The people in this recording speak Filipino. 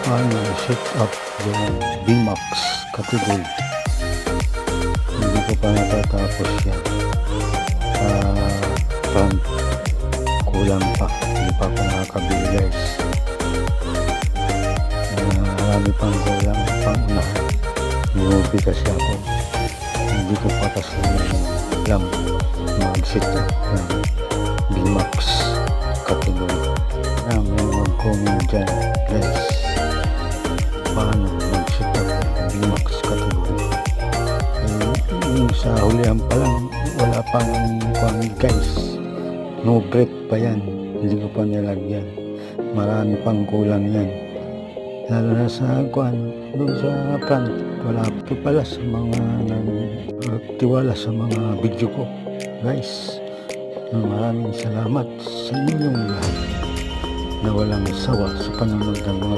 paano set up yung VMAX category. Hindi ko pa natatapos yan. Front, kulang pa. Hindi pa ako nakakabili guys. Marami pang kulang pang unahan. Newbie kasi ako. Hindi ko pa kasi alam mag-set up ng VMAX category. May mag-comment dyan guys, paano mag-set up ng VMAX category. Yung sa hulihan pa lang, wala pang guys, no break pa yan, hindi ko pa nilagyan, marami pang kulang yan, lalo na sa doon sa front. Wala ko pala sa mga nagtiwala sa mga video ko guys. Maraming salamat sa inyong lahat na walang sawa sa panonood ng mga